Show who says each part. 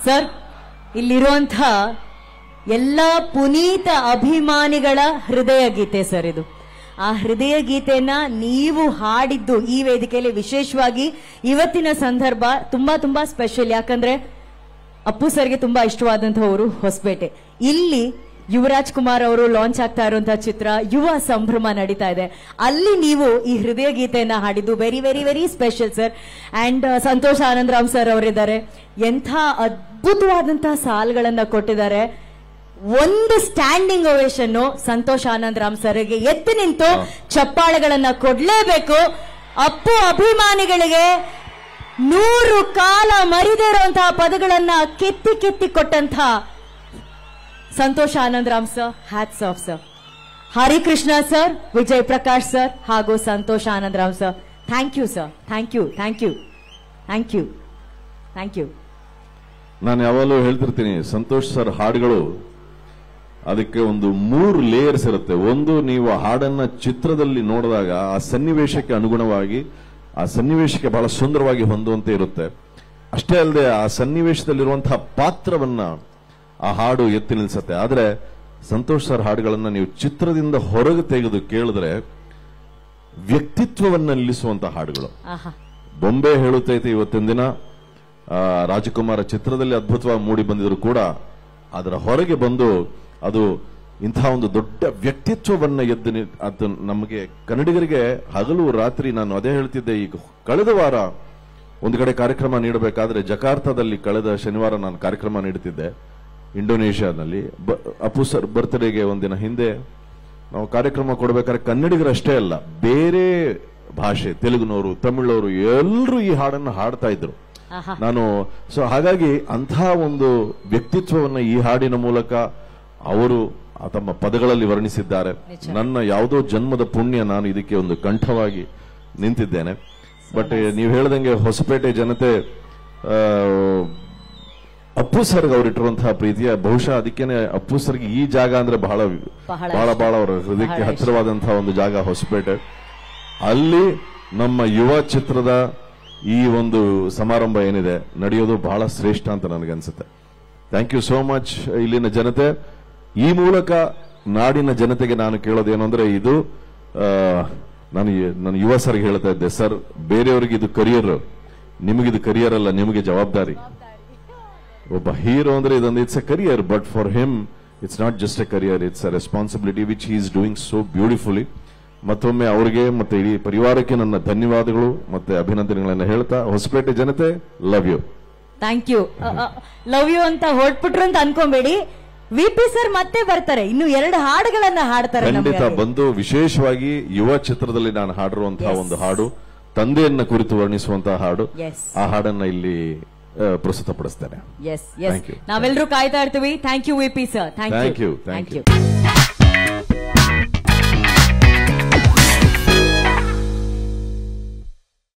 Speaker 1: Sir, ಇಲ್ಲಿರುವಂಥ ಎಲ್ಲ ಪುನೀತ ಅಭಿಮಾನಿಗಳ ಹೃದಯ ಗೀತೆ ಸರ್ ಇದು. ಆ ಹೃದಯ ಗೀತೆಯನ್ನ ನೀವು ಹಾಡಿದ್ದು ಈ ವೇದಿಕೆಯಲ್ಲಿ ವಿಶೇಷವಾಗಿ ಇವತ್ತಿನ ಸಂದರ್ಭ ತುಂಬಾ ತುಂಬಾ ಸ್ಪೆಷಲ್. ಯಾಕಂದ್ರೆ ಅಪ್ಪು ಸರ್ಗೆ ತುಂಬಾ ಇಷ್ಟವಾದಂತಹವರು ಹೊಸಪೇಟೆ. ಇಲ್ಲಿ ಯುವರಾಜ್ ಕುಮಾರ್ ಅವರು ಲಾಂಚ್ ಆಗ್ತಾ ಇರುವಂತಹ ಚಿತ್ರ ಯುವ ಸಂಭ್ರಮ ನಡೀತಾ ಇದೆ. ಅಲ್ಲಿ ನೀವು ಈ ಹೃದಯ ಗೀತೆಯನ್ನ ಹಾಡಿದ್ದು very very very special sir. And Santosh Anandram sir ಅವರಿದ್ದಾರೆ, ಎಂಥ ಅದ್ಭುತವಾದಂತಹ ಸಾಲುಗಳನ್ನ ಕೊಟ್ಟಿದ್ದಾರೆ. ಒಂದು ಸ್ಟ್ಯಾಂಡಿಂಗ್ ಓವೇಷನ್ ಸಂತೋಷ್ ಆನಂದರಾಮ್ ಸರ್ಗೆ ಎತ್ತಿ ನಿಂತು ಚಪ್ಪಾಳೆಗಳನ್ನ ಕೊಡ್ಲೇಬೇಕು. ಅಪ್ಪು ಅಭಿಮಾನಿಗಳಿಗೆ 100 ಕಾಲ ಮರಿದೇ ಇರುವಂತಹ ಪದಗಳನ್ನ ಕೆತ್ತಿ ಕೆತ್ತಿ ಕೊಟ್ಟಂತ Santosh Anandram sir, hats off sir. Harikrishna sir, Vijay Prakash sir ಹಾಗೂ Santosh Anandram sir, thank you sir. Thank you thank you thank you thank you.
Speaker 2: ನಾನು ಯಾವಾಗಲೂ ಹೇಳ್ತಿರ್ತೀನಿ, ಸಂತೋಷ್ ಸರ್ ಹಾಡುಗಳು ಅದಕ್ಕೆ ಒಂದು 3 ಲೇಯರ್ಸ್ ಇರುತ್ತೆ. ಒಂದು, ನೀವು ಹಾಡನ್ನ ಚಿತ್ರದಲ್ಲಿ ನೋಡಿದಾಗ ಆ ಸನ್ನಿವೇಶಕ್ಕೆ ಅನುಗುಣವಾಗಿ ಆ ಸನ್ನಿವೇಶಕ್ಕೆ ಬಹಳ ಸುಂದರವಾಗಿ ಹೊಂದುವಂತೆ ಇರುತ್ತೆ. ಅಷ್ಟೇ ಅಲ್ಲದೆ ಆ ಸನ್ನಿವೇಶದಲ್ಲಿರುವಂತಹ ಪಾತ್ರವನ್ನ ಆ ಹಾಡು ಎತ್ತಿ ನಿಲ್ಲಿಸುತ್ತೆ. ಆದ್ರೆ ಸಂತೋಷ್ ಸರ್ ಹಾಡುಗಳನ್ನ ನೀವು ಚಿತ್ರದಿಂದ ಹೊರಗೆ ತೆಗೆದು ಕೇಳಿದ್ರೆ ವ್ಯಕ್ತಿತ್ವವನ್ನ ನಿಲ್ಲಿಸುವಂತ ಹಾಡುಗಳು. ಬೊಂಬೆ ಹೇಳುತ್ತೈತೆ ಇವತ್ತಿನ ದಿನ ರಾಜಕುಮಾರ ಚಿತ್ರದಲ್ಲಿ ಅದ್ಭುತವಾಗಿ ಮೂಡಿ ಬಂದಿದ್ರು ಕೂಡ ಅದರ ಹೊರಗೆ ಬಂದು ಅದು ಇಂತಹ ಒಂದು ದೊಡ್ಡ ವ್ಯಕ್ತಿತ್ವವನ್ನ ಅದು ನಮಗೆ ಕನ್ನಡಿಗರಿಗೆ ಹಗಲು ರಾತ್ರಿ. ನಾನು ಅದೇ ಹೇಳ್ತಿದ್ದೆ, ಈಗ ಕಳೆದ ವಾರ ಒಂದು ಕಡೆ ಕಾರ್ಯಕ್ರಮ ನೀಡಬೇಕಾದ್ರೆ ಜಕಾರ್ತಾದಲ್ಲಿ ಕಳೆದ ಶನಿವಾರ ನಾನು ಕಾರ್ಯಕ್ರಮ ನೀಡುತ್ತಿದ್ದೆ ಇಂಡೋನೇಷ್ಯಾದಲ್ಲಿ. ಅಪ್ಪು ಸರ್ ಬರ್ತ್ಡೇಗೆ ಒಂದಿನ ಹಿಂದೆ ನಾವು ಕಾರ್ಯಕ್ರಮ ಕೊಡಬೇಕಾದ್ರೆ ಕನ್ನಡಿಗರಷ್ಟೇ ಅಲ್ಲ, ಬೇರೆ ಭಾಷೆ, ತೆಲುಗುನವರು, ತಮಿಳವರು ಎಲ್ಲರೂ ಈ ಹಾಡನ್ನು ಹಾಡ್ತಾ ಇದ್ರು. ನಾನು ಹಾಗಾಗಿ ಅಂತಹ ಒಂದು ವ್ಯಕ್ತಿತ್ವವನ್ನ ಈ ಹಾಡಿನ ಮೂಲಕ ಅವರು ತಮ್ಮ ಪದಗಳಲ್ಲಿ ವರ್ಣಿಸಿದ್ದಾರೆ. ನನ್ನ ಯಾವುದೋ ಜನ್ಮದ ಪುಣ್ಯ, ನಾನು ಇದಕ್ಕೆ ಒಂದು ಕಂಠವಾಗಿ ನಿಂತಿದ್ದೇನೆ. ಬಟ್ ನೀವು ಹೇಳ್ದಂಗೆ ಹೊಸಪೇಟೆ ಜನತೆ ಅಪ್ಪು ಸರ್ಗೆ ಅವರಿಟ್ಟಿರುವಂತಹ ಪ್ರೀತಿಯ ಬಹುಶಃ ಅದಕ್ಕೇನೆ ಅಪ್ಪು ಸರ್ಗೆ ಈ ಜಾಗ ಅಂದ್ರೆ ಬಹಳ ಬಹಳ ಬಹಳ ಅವರ ಹೃದಯಕ್ಕೆ ಹತ್ತಿರವಾದಂತಹ ಒಂದು ಜಾಗ ಹೊಸಪೇಟೆ. ಅಲ್ಲಿ ನಮ್ಮ ಯುವ ಚಿತ್ರದ ಈ ಒಂದು ಸಮಾರಂಭ ಏನಿದೆ ನಡೆಯೋದು ಬಹಳ ಶ್ರೇಷ್ಠ ಅಂತ ನನಗನ್ಸುತ್ತೆ. ಥ್ಯಾಂಕ್ ಯು ಸೋ ಮಚ್ ಇಲ್ಲಿನ ಜನತೆ. ಈ ಮೂಲಕ ನಾಡಿನ ಜನತೆಗೆ ನಾನು ಕೇಳೋದೇನು ಅಂದ್ರೆ, ಇದು ನಾನು ಯುವ ಸರ್ಗೆ ಹೇಳ್ತಾ ಇದ್ದೆ, ಸರ್ ಬೇರೆಯವರಿಗೆ ಇದು ಕರಿಯರ್, ನಿಮಗಿದು ಕರಿಯರ್ ಅಲ್ಲ, ನಿಮಗೆ ಜವಾಬ್ದಾರಿ. ಒಬ್ಬ ಹೀರೋ ಅಂದ್ರೆ ಇದೊಂದು it's A career, but for him it's not just A career, it's A responsibility which he is doing so beautifully. ಮತ್ತೊಮ್ಮೆ ಅವರಿಗೆ ಮತ್ತೆ ಇಡೀ ಪರಿವಾರಕ್ಕೆ ನನ್ನ ಧನ್ಯವಾದಗಳು ಮತ್ತೆ ಅಭಿನಂದನೆಗಳನ್ನ ಹೇಳ್ತಾ, ಹೊಸಪೇಟೆ ಜನತೆ love you.
Speaker 1: Thank you. Love you ಅಂತ ಹೊರಟ್ಬಿಟ್ರು ಅಂತ ಅನ್ಕೊಂಬೇಡಿ, ವಿಪಿ ಸರ್ ಮತ್ತೆ ಬರ್ತಾರೆ, ಇನ್ನು 2 ಹಾಡುಗಳನ್ನ ಹಾಡ್ತಾರೆ.
Speaker 2: ಖಂಡಿತ ಬಂದು ವಿಶೇಷವಾಗಿ ಯುವ ಚಿತ್ರದಲ್ಲಿ ನಾನು ಹಾಡಿರುವಂತಹ ಒಂದು ಹಾಡು, ತಂದೆಯನ್ನ ಕುರಿತು ವರ್ಣಿಸುವಂತಹ ಹಾಡು, ಆ ಹಾಡನ್ನ ಇಲ್ಲಿ ಪ್ರಸ್ತುತಪಡಿಸ್ತೇನೆ.
Speaker 1: ನಾವೆಲ್ಲರೂ ಕಾಯ್ತಾ ಇರ್ತೀವಿ. Thank you VP sir. Thank you.